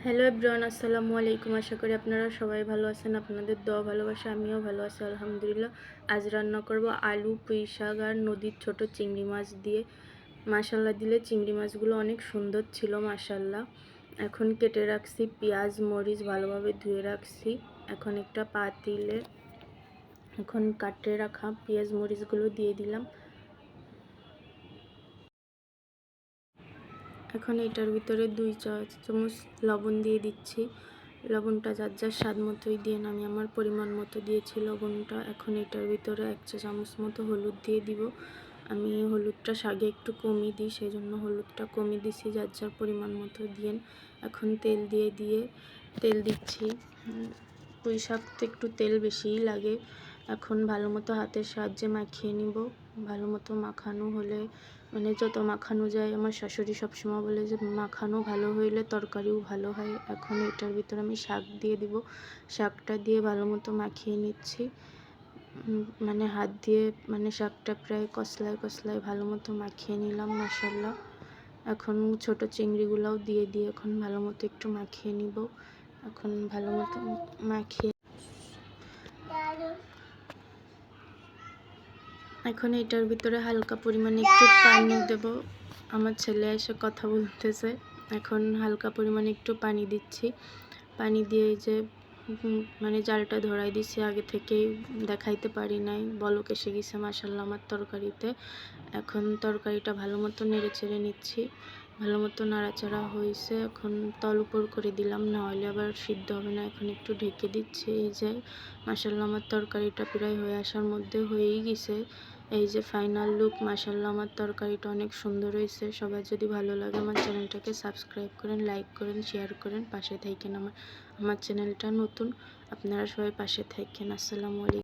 Hello everyone, আসসালামু আলাইকুম। আশা করি আপনারা সবাই ভালো আছেন। আপনাদের দোয়া ভালোবাসা আমিও ভালো আছি আলহামদুলিল্লাহ। আজ রান্না করব আলু, পুঁই শাক আর নদীর ছোট চিংড়ি মাছ দিয়ে। মাশাল্লাহ দিলে চিংড়ি মাছগুলো অনেক সুন্দর ছিল মাশাল্লাহ। এখন কেটে রাখছি পেঁয়াজ মরিচ, ভালোভাবে ধুয়ে রাখছি। এখন একটা পাতিলে এখন কাটে রাখা পেঁয়াজ মরিচগুলো দিয়ে দিলাম। এখন এটার ভিতরে 2 চা চামচ লবণ দিয়ে দিচ্ছি। লবণটা যার যার স্বাদ মতোই দিয়ে, আমি আমার পরিমাণ মতো দিয়েছি লবণটা। এখন এটার ভিতরে 1 চা চামচ মতো হলুদ দিয়ে দিব। আমি হলুদটা শাকে একটু কমই দিই, সেই জন্য হলুদটা কমই দিছি, যার যার পরিমাণ মতো দিয়েন। এখন তেল তেল দিচ্ছি। পুঁই শাক তো একটু তেল বেশিই লাগে। এখন ভালো মতো হাতের সাহায্যে মাখিয়ে নিব। ভালো মতো মাখানো হলে, মানে যত মাখানো যায়, আমার শাশুড়ি সবসময় বলে যে মাখানো ভালো হইলে তরকারিও ভালো হয়। এখন এটার ভিতরে আমি শাক দিয়ে দিব। শাকটা দিয়ে ভালো মতো মাখিয়ে নিচ্ছি। মানে হাত দিয়ে, মানে শাকটা প্রায় কষলায় ভালো মতো মাখিয়ে নিলাম মাশাল্লাহ। এখন ছোট চিংড়িগুলোও দিয়ে এখন ভালো মতো একটু মাখিয়ে নিব। এখন ভালো মতো মাখিয়ে এখন এটার ভিতরে হালকা পরিমাণে একটু পানি দেব। আমার ছেলে এসে কথা বলতেছে। এখন হালকা পরিমাণে একটু পানি দিচ্ছি। পানি দিয়ে যে মানে জালটা ধরাই দিচ্ছি, আগে থেকেই দেখাইতে পারি নাই, বলক এসে গেছে মাশাল্লাহ আমার তরকারিতে। এখন তরকারিটা ভালো মতো নেড়ে চেড়ে নিচ্ছি। ভালো মতো নাড়াচাড়া হয়েছে। এখন তল উপর করে দিলাম, না হলে আবার সিদ্ধ হবে না। এখন একটু ঢেকে দিচ্ছি। এই যে মাশাল্লাহ আমার তরকারিটা প্রায় হয়ে আসার মধ্যে হয়েই গেছে। এই যে ফাইনাল লুক, মাশাল্লাহ আমার তরকারিটা অনেক সুন্দর হয়েছে। সবার যদি ভালো লাগে আমার চ্যানেলটাকে সাবস্ক্রাইব করেন, লাইক করেন, শেয়ার করেন, পাশে থাকেন। আমার চ্যানেলটা নতুন, আপনারা সবাই পাশে থাকেন। আসসালামু আলাইকুম।